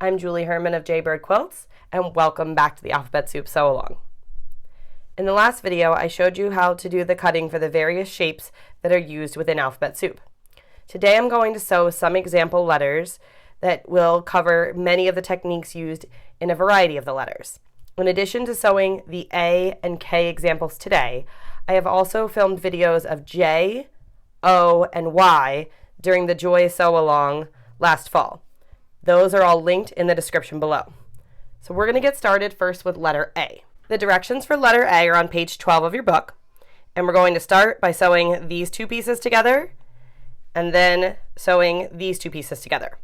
I'm Julie Herman of Jaybird Quilts, and welcome back to the Alphabet Soup Sew Along. In the last video, I showed you how to do the cutting for the various shapes that are used within Alphabet Soup. Today I'm going to sew some example letters that will cover many of the techniques used in a variety of the letters. In addition to sewing the A and K examples today, I have also filmed videos of J, O, and Y during the Joy Sew Along last fall. Those are all linked in the description below. So we're going to get started first with letter A. The directions for letter A are on page 12 of your book, and we're going to start by sewing these two pieces together and then sewing these two pieces together.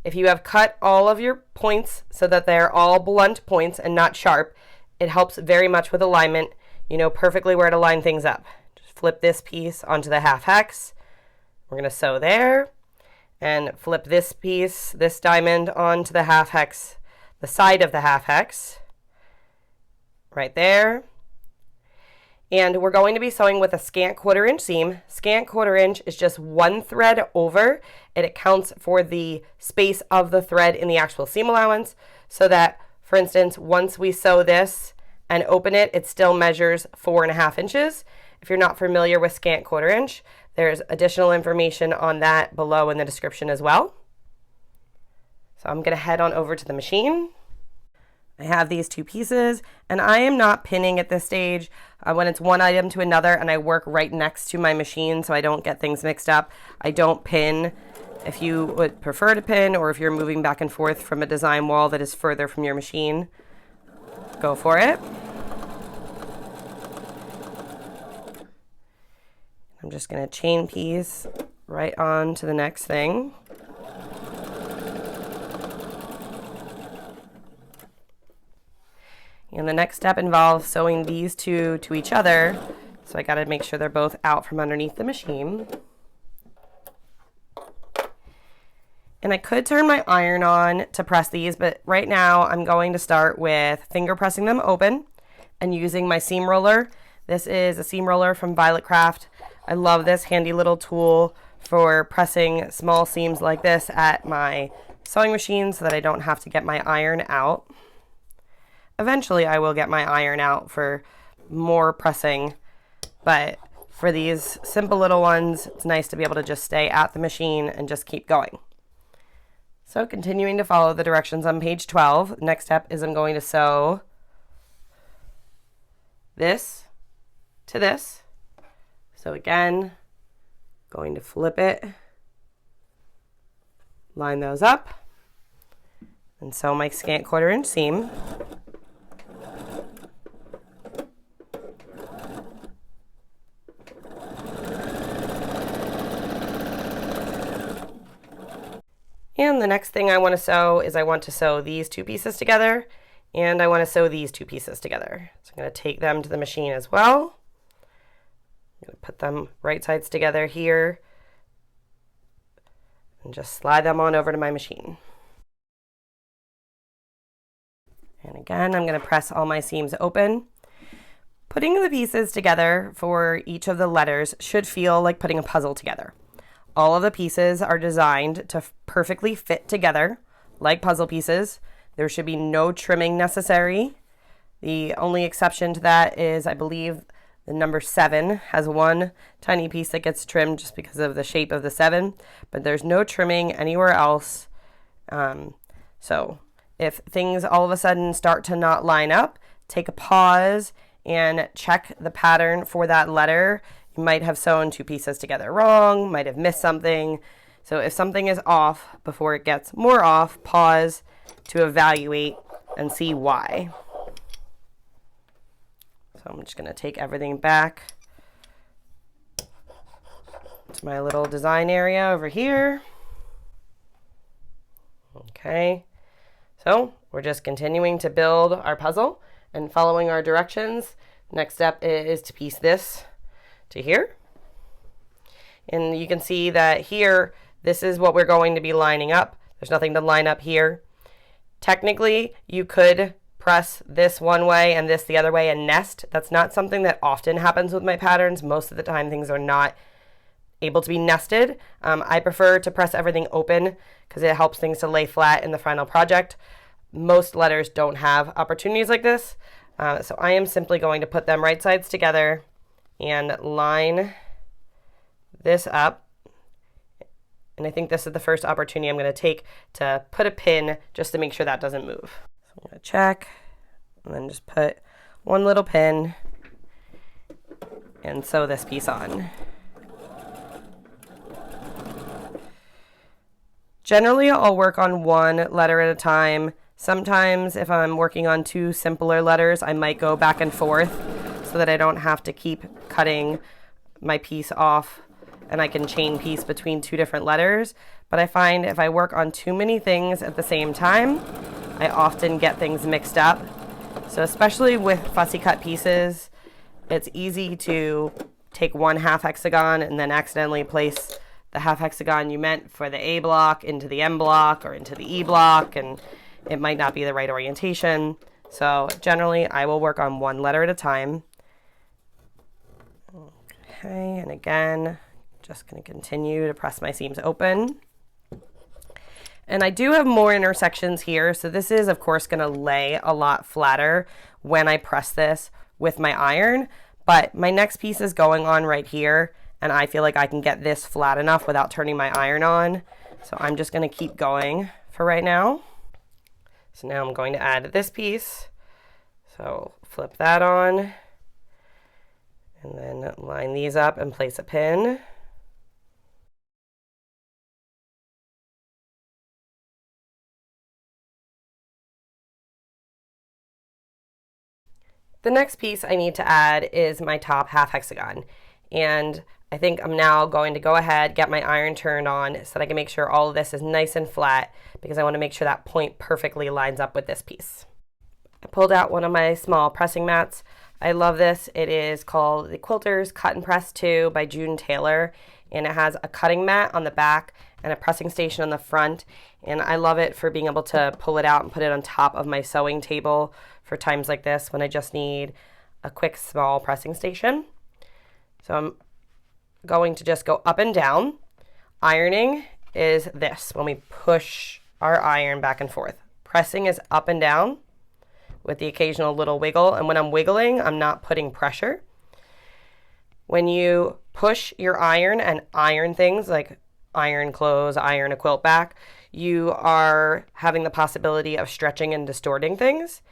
If you have cut all of your points so that they're all blunt points and not sharp, it helps very much with alignment. You know perfectly where to line things up. Just flip this piece onto the half hex. We're going to sew there. And flip this piece, this diamond, onto the half hex, the side of the half hex, right there. And we're going to be sewing with a scant 1/4 inch seam. Scant 1/4 inch is just one thread over. It accounts for the space of the thread in the actual seam allowance, so that, for instance, once we sew this and open it, it still measures 4.5 inches. If you're not familiar with scant 1/4 inch, there's additional information on that below in the description as well. So I'm going to head on over to the machine. I have these two pieces, and I am not pinning at this stage when it's one item to another, and I work right next to my machine so I don't get things mixed up. I don't pin. If you would prefer to pin, or if you're moving back and forth from a design wall that is further from your machine, go for it. I'm just going to chain piece right on to the next thing. And the next step involves sewing these two to each other. So I got to make sure they're both out from underneath the machine. And I could turn my iron on to press these, but right now I'm going to start with finger pressing them open and using my seam roller. This is a seam roller from Violet Craft. I love this handy little tool for pressing small seams like this at my sewing machine so that I don't have to get my iron out. Eventually I will get my iron out for more pressing, but for these simple little ones, it's nice to be able to just stay at the machine and just keep going. So continuing to follow the directions on page 12, next step is I'm going to sew this to this. So again, going to flip it, line those up, and sew my scant 1/4 inch seam. And the next thing I want to sew is I want to sew these two pieces together, and I want to sew these two pieces together. So I'm going to take them to the machine as well. I'm going to put them right sides together here and just slide them on over to my machine. And again, I'm going to press all my seams open. Putting the pieces together for each of the letters should feel like putting a puzzle together. All of the pieces are designed to perfectly fit together like puzzle pieces. There should be no trimming necessary. The only exception to that is, I believe, the number 7 has one tiny piece that gets trimmed just because of the shape of the 7, but there's no trimming anywhere else. So if things all of a sudden start to not line up, take a pause and check the pattern for that letter. You might have sewn two pieces together wrong, might have missed something. So if something is off, before it gets more off, pause to evaluate and see why. So I'm just going to take everything back to my little design area over here. Okay, so we're just continuing to build our puzzle and following our directions. Next step is to piece this to here. And you can see that here, this is what we're going to be lining up. There's nothing to line up here. Technically, you could press this one way and this the other way and nest. That's not something that often happens with my patterns. Most of the time things are not able to be nested. I prefer to press everything open because it helps things to lay flat in the final project. Most letters don't have opportunities like this, so I am simply going to put them right sides together and line this up. And I think this is the first opportunity I'm going to take to put a pin just to make sure that doesn't move. So I'm going to check and then just put one little pin and sew this piece on. Generally, I'll work on one letter at a time. Sometimes if I'm working on two simpler letters, I might go back and forth so that I don't have to keep cutting my piece off and I can chain piece between two different letters. But I find if I work on too many things at the same time, I often get things mixed up. So especially with fussy cut pieces, it's easy to take one half hexagon and then accidentally place the half hexagon you meant for the A block into the M block or into the E block, and it might not be the right orientation. So generally I will work on one letter at a time. Okay, and again, just going to continue to press my seams open. And I do have more intersections here, so this is of course going to lay a lot flatter when I press this with my iron, but my next piece is going on right here, and I feel like I can get this flat enough without turning my iron on. So I'm just going to keep going for right now. So now I'm going to add this piece. So flip that on, and then line these up and place a pin. The next piece I need to add is my top half hexagon, and I think I'm now going to go ahead, get my iron turned on so that I can make sure all of this is nice and flat, because I want to make sure that point perfectly lines up with this piece. I pulled out one of my small pressing mats. I love this. It is called the Quilters Cut and Press 2 by June Taylor, and it has a cutting mat on the back and a pressing station on the front, and I love it for being able to pull it out and put it on top of my sewing table for times like this when I just need a quick small pressing station. So I'm going to just go up and down. Ironing is this, when we push our iron back and forth. Pressing is up and down with the occasional little wiggle, and when I'm wiggling, I'm not putting pressure. When you push your iron and iron things like iron clothes, iron a quilt back, you are having the possibility of stretching and distorting things,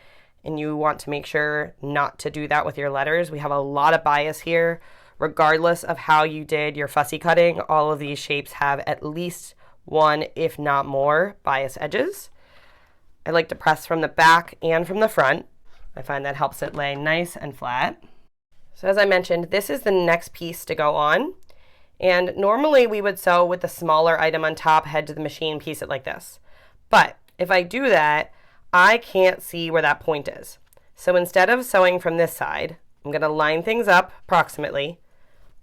and you want to make sure not to do that with your letters. We have a lot of bias here. Regardless of how you did your fussy cutting, all of these shapes have at least one, if not more, bias edges. I like to press from the back and from the front. I find that helps it lay nice and flat. So as I mentioned, this is the next piece to go on. And normally we would sew with the smaller item on top, head to the machine, piece it like this. But if I do that, I can't see where that point is. So instead of sewing from this side, I'm going to line things up approximately,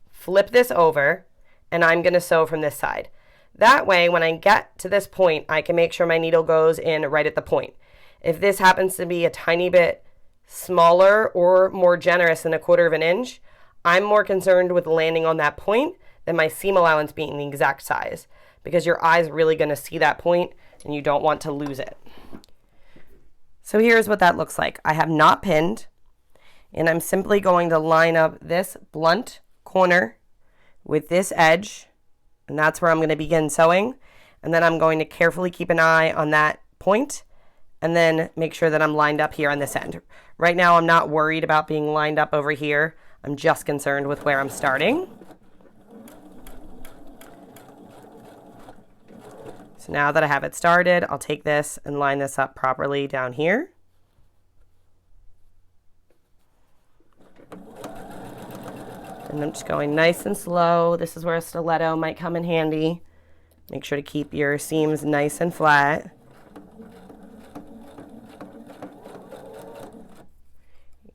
flip this over, and I'm going to sew from this side. That way, when I get to this point, I can make sure my needle goes in right at the point. If this happens to be a tiny bit smaller or more generous than 1/4 of an inch, I'm more concerned with landing on that point than my seam allowance being the exact size, because your eye's really going to see that point and you don't want to lose it. So here's what that looks like. I have not pinned, and I'm simply going to line up this blunt corner with this edge, and that's where I'm going to begin sewing. And then I'm going to carefully keep an eye on that point and then make sure that I'm lined up here on this end. Right now I'm not worried about being lined up over here. I'm just concerned with where I'm starting. So now that I have it started, I'll take this and line this up properly down here. And I'm just going nice and slow. This is where a stiletto might come in handy. Make sure to keep your seams nice and flat.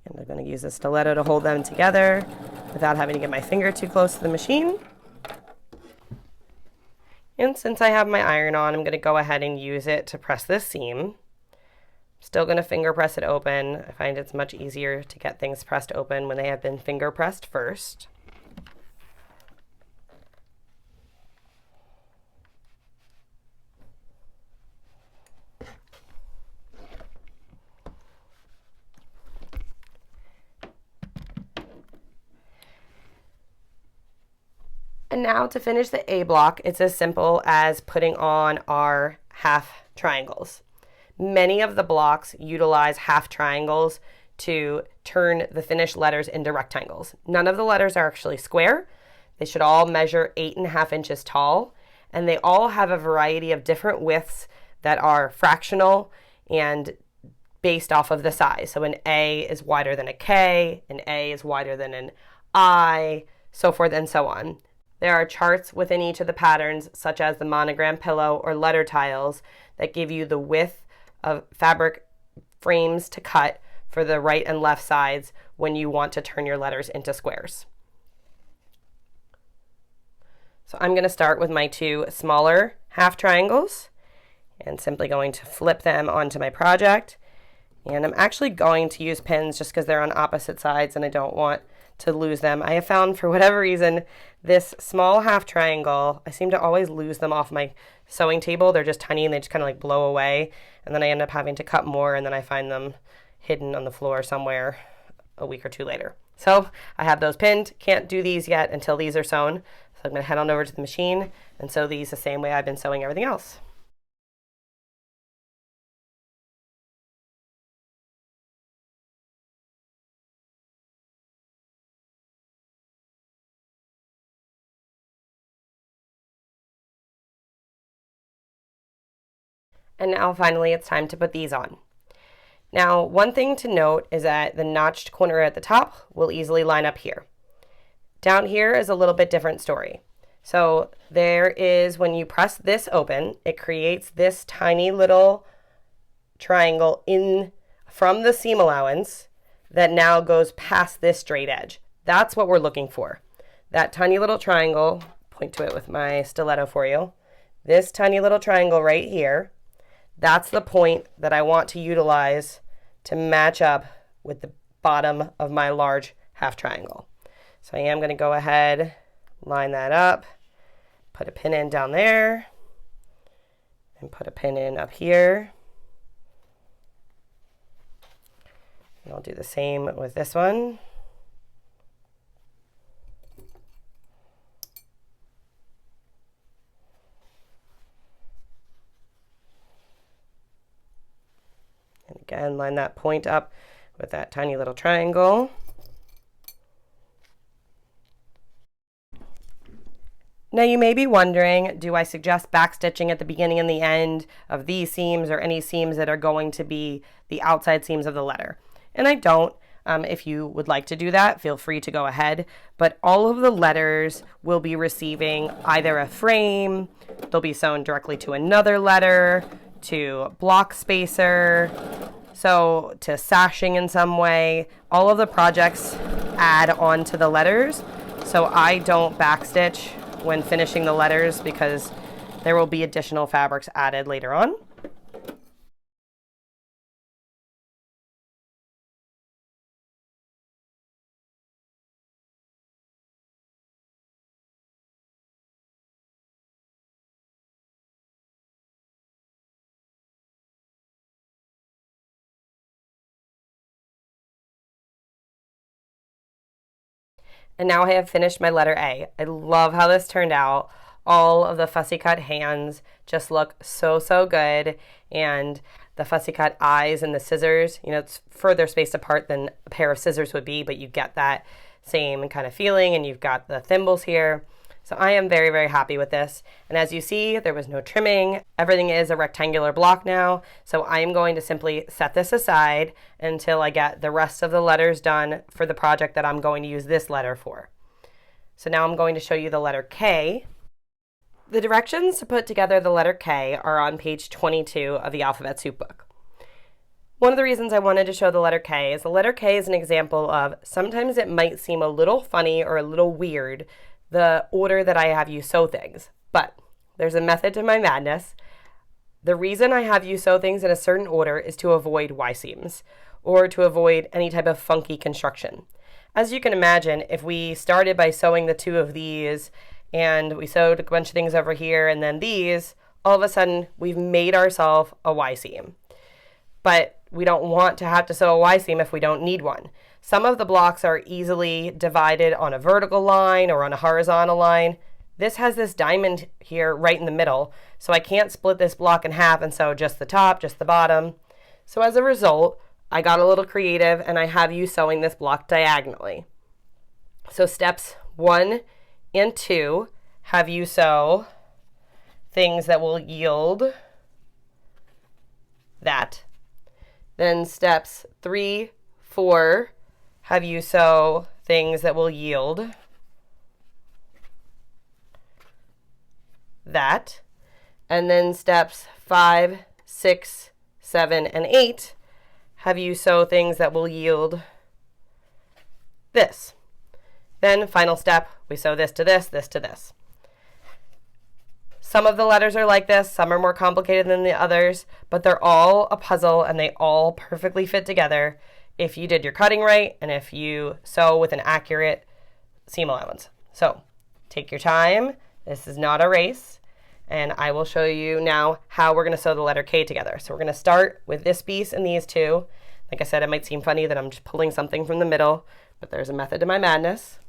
And I'm going to use a stiletto to hold them together without having to get my finger too close to the machine. And since I have my iron on, I'm going to go ahead and use it to press this seam. Still going to finger press it open. I find it's much easier to get things pressed open when they have been finger pressed first. And now to finish the A block, it's as simple as putting on our half triangles. Many of the blocks utilize half triangles to turn the finished letters into rectangles. None of the letters are actually square. They should all measure 8.5 inches tall, and they all have a variety of different widths that are fractional and based off of the size. So an A is wider than a K, an A is wider than an I, so forth and so on. There are charts within each of the patterns, such as the monogram pillow or letter tiles, that give you the width of fabric frames to cut for the right and left sides when you want to turn your letters into squares. So I'm going to start with my two smaller half triangles and simply going to flip them onto my project. And I'm actually going to use pins just because they're on opposite sides and I don't want to lose them. I have found, for whatever reason, this small half triangle, I seem to always lose them off my sewing table. They're just tiny and they just kind of like blow away, and then I end up having to cut more, and then I find them hidden on the floor somewhere a week or two later. So I have those pinned. Can't do these yet until these are sewn. So I'm going to head on over to the machine and sew these the same way I've been sewing everything else. And now finally it's time to put these on. Now, one thing to note is that the notched corner at the top will easily line up here. Down here is a little bit different story. So there is, when you press this open, it creates this tiny little triangle in from the seam allowance that now goes past this straight edge. That's what we're looking for. That tiny little triangle, point to it with my stiletto for you. This tiny little triangle right here, that's the point that I want to utilize to match up with the bottom of my large half triangle. So I am going to go ahead, line that up, put a pin in down there, and put a pin in up here. And I'll do the same with this one. And again, line that point up with that tiny little triangle. Now you may be wondering, do I suggest backstitching at the beginning and the end of these seams or any seams that are going to be the outside seams of the letter? And I don't. If you would like to do that, feel free to go ahead. But all of the letters will be receiving either a frame, they'll be sewn directly to another letter, to block spacer, so to sashing in some way. All of the projects add on to the letters, so I don't backstitch when finishing the letters because there will be additional fabrics added later on. And now I have finished my letter A. I love how this turned out. All of the fussy cut hands just look so, so good. And the fussy cut eyes and the scissors, you know, it's further spaced apart than a pair of scissors would be, but you get that same kind of feeling, and you've got the thimbles here. So I am very, very happy with this. And as you see, there was no trimming. Everything is a rectangular block now. So I am going to simply set this aside until I get the rest of the letters done for the project that I'm going to use this letter for. So now I'm going to show you the letter K. The directions to put together the letter K are on page 22 of the Alphabet Soup book. One of the reasons I wanted to show the letter K is the letter K is an example of sometimes it might seem a little funny or a little weird the order that I have you sew things, but there's a method to my madness. The reason I have you sew things in a certain order is to avoid Y seams or to avoid any type of funky construction. As you can imagine, if we started by sewing the two of these and we sewed a bunch of things over here and then these, all of a sudden we've made ourselves a Y seam. But we don't want to have to sew a Y seam if we don't need one. Some of the blocks are easily divided on a vertical line or on a horizontal line. this has this diamond here right in the middle, so I can't split this block in half and sew just the top, just the bottom. So as a result, I got a little creative and I have you sewing this block diagonally. So steps 1 and 2 have you sew things that will yield that. Then steps 3, 4 have you sew things that will yield that. And then steps 5, 6, 7, and 8 have you sew things that will yield this. Then final step, we sew this to this, this to this. Some of the letters are like this, some are more complicated than the others, but they're all a puzzle and they all perfectly fit together if you did your cutting right and if you sew with an accurate seam allowance. So take your time. This is not a race. And I will show you now how we're going to sew the letter K together. So we're going to start with this piece and these two. Like I said, it might seem funny that I'm just pulling something from the middle, but there's a method to my madness.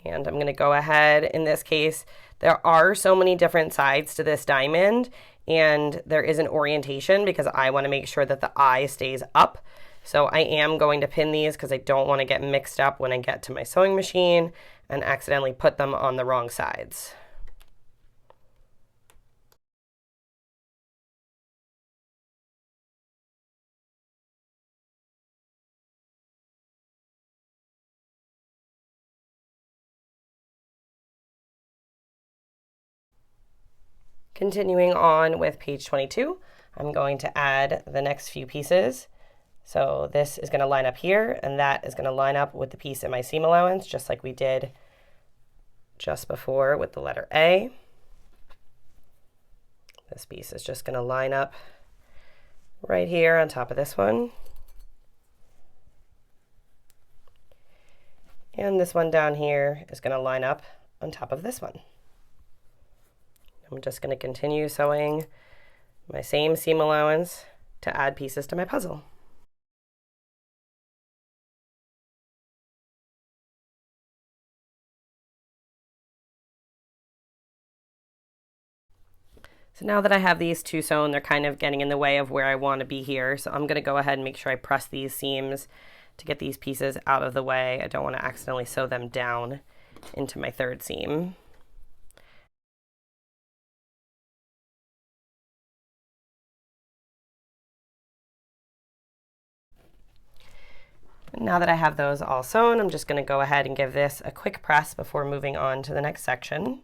And I'm going to go ahead, in this case, there are so many different sides to this diamond, and there is an orientation because I want to make sure that the eye stays up. So I am going to pin these because I don't want to get mixed up when I get to my sewing machine and accidentally put them on the wrong sides. Continuing on with page 22, I'm going to add the next few pieces. So this is going to line up here, and that is going to line up with the piece in my seam allowance, just like we did just before with the letter A. This piece is just going to line up right here on top of this one. And this one down here is going to line up on top of this one. I'm just going to continue sewing my same seam allowance to add pieces to my puzzle. So now that I have these two sewn, they're kind of getting in the way of where I want to be here. So I'm going to go ahead and make sure I press these seams to get these pieces out of the way. I don't want to accidentally sew them down into my third seam. Now that I have those all sewn, I'm just going to go ahead and give this a quick press before moving on to the next section.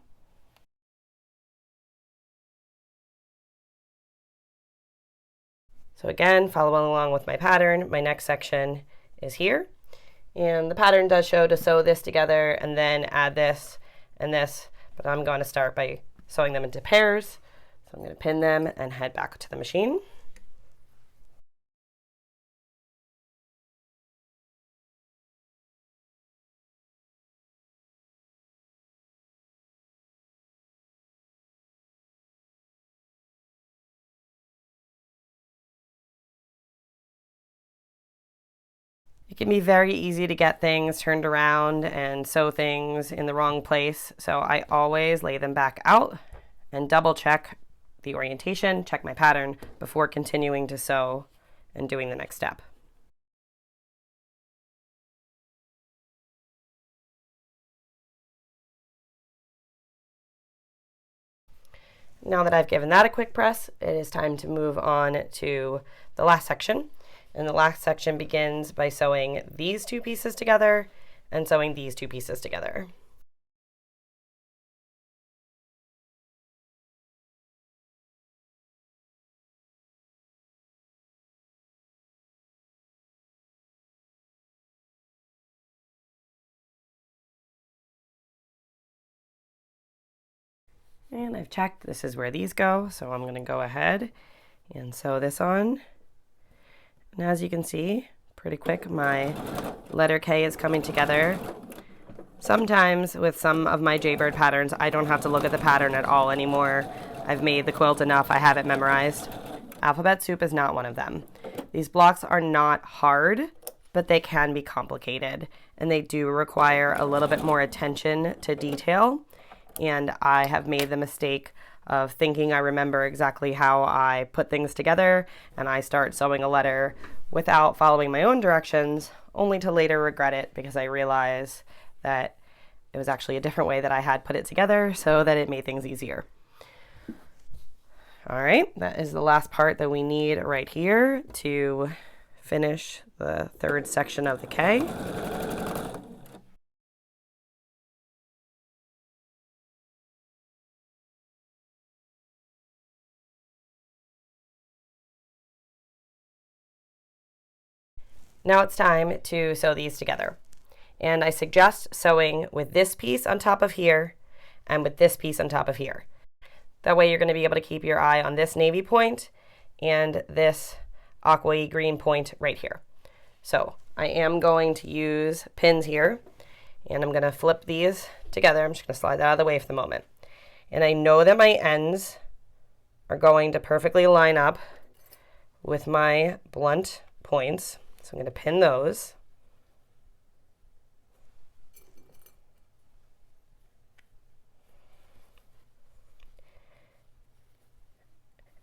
So again, follow along with my pattern. My next section is here. And the pattern does show to sew this together and then add this and this, but I'm going to start by sewing them into pairs. So I'm going to pin them and head back to the machine. It can be very easy to get things turned around and sew things in the wrong place, so I always lay them back out and double check the orientation, check my pattern before continuing to sew and doing the next step. Now that I've given that a quick press, it is time to move on to the last section. And the last section begins by sewing these two pieces together and sewing these two pieces together. And I've checked this is where these go, so I'm going to go ahead and sew this on. And as you can see, pretty quick, my letter K is coming together. Sometimes with some of my Jaybird patterns, I don't have to look at the pattern at all anymore. I've made the quilt enough, I have it memorized. Alphabet Soup is not one of them. These blocks are not hard, but they can be complicated and they do require a little bit more attention to detail. And I have made the mistake of thinking I remember exactly how I put things together, and I start sewing a letter without following my own directions, only to later regret it because I realize that it was actually a different way that I had put it together so that it made things easier. All right, that is the last part that we need right here to finish the third section of the K. Now it's time to sew these together. And I suggest sewing with this piece on top of here and with this piece on top of here. That way you're going to be able to keep your eye on this navy point and this aqua green point right here. So I am going to use pins here, and I'm going to flip these together. I'm just going to slide that out of the way for the moment. And I know that my ends are going to perfectly line up with my blunt points. So I'm going to pin those.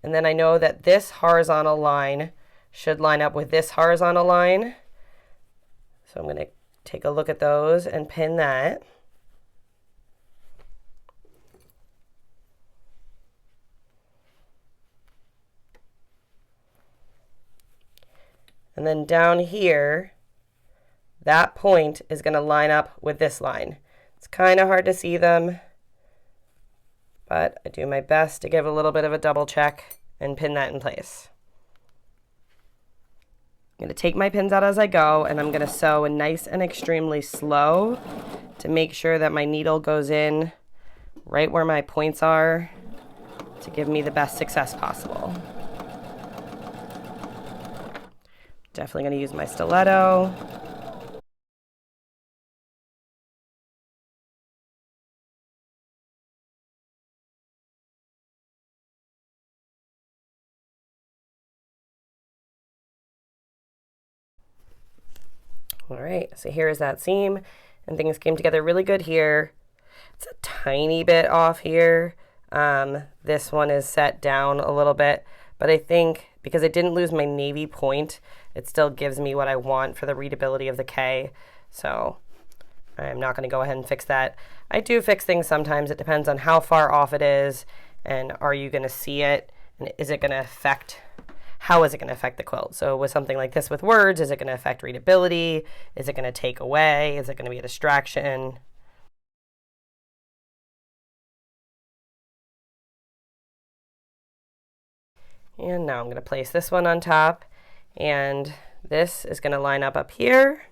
And then I know that this horizontal line should line up with this horizontal line. So I'm going to take a look at those and pin that. And then down here, that point is going to line up with this line. It's kind of hard to see them, but I do my best to give a little bit of a double check and pin that in place. I'm going to take my pins out as I go, and I'm going to sew nice and extremely slow to make sure that my needle goes in right where my points are to give me the best success possible. Definitely going to use my stiletto. All right, so here is that seam, and things came together really good here. It's a tiny bit off here. This one is set down a little bit, but I think because I didn't lose my navy point, it still gives me what I want for the readability of the K. So I'm not going to go ahead and fix that. I do fix things sometimes. It depends on how far off it is, and are you going to see it, and is it going to affect, how is it going to affect the quilt? So with something like this with words, is it going to affect readability? Is it going to take away? Is it going to be a distraction? And now I'm going to place this one on top, and this is going to line up here,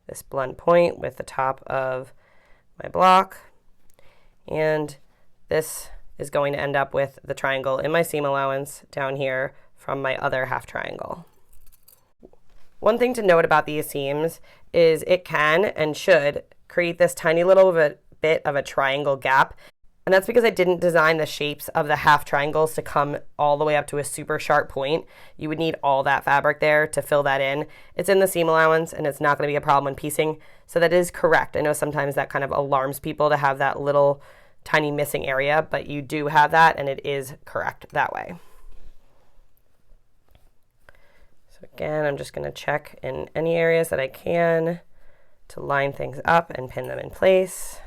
this blunt point with the top of my block, and this is going to end up with the triangle in my seam allowance down here from my other half triangle. One thing to note about these seams is it can and should create this tiny little bit of a triangle gap. And that's because I didn't design the shapes of the half triangles to come all the way up to a super sharp point. You would need all that fabric there to fill that in. It's in the seam allowance, and it's not going to be a problem when piecing. So that is correct. I know sometimes that kind of alarms people to have that little tiny missing area, but you do have that, and it is correct that way. So again, I'm just going to check in any areas that I can to line things up and pin them in place.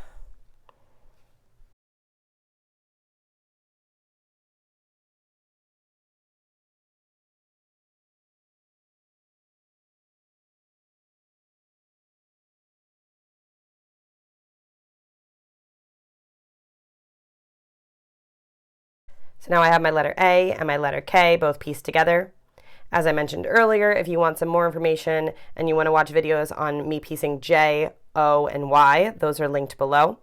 So now I have my letter A and my letter K both pieced together. As I mentioned earlier, if you want some more information and you want to watch videos on me piecing J, O, and Y, those are linked below.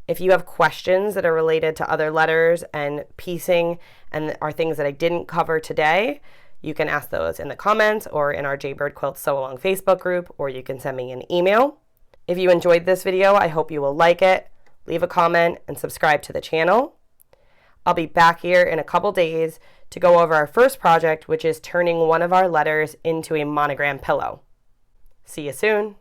If you have questions that are related to other letters and piecing and are things that I didn't cover today, you can ask those in the comments or in our Jaybird Quilt Sew Along Facebook group, or you can send me an email. If you enjoyed this video, I hope you will like it, leave a comment, and subscribe to the channel. I'll be back here in a couple days to go over our first project, which is turning one of our letters into a monogram pillow. See you soon!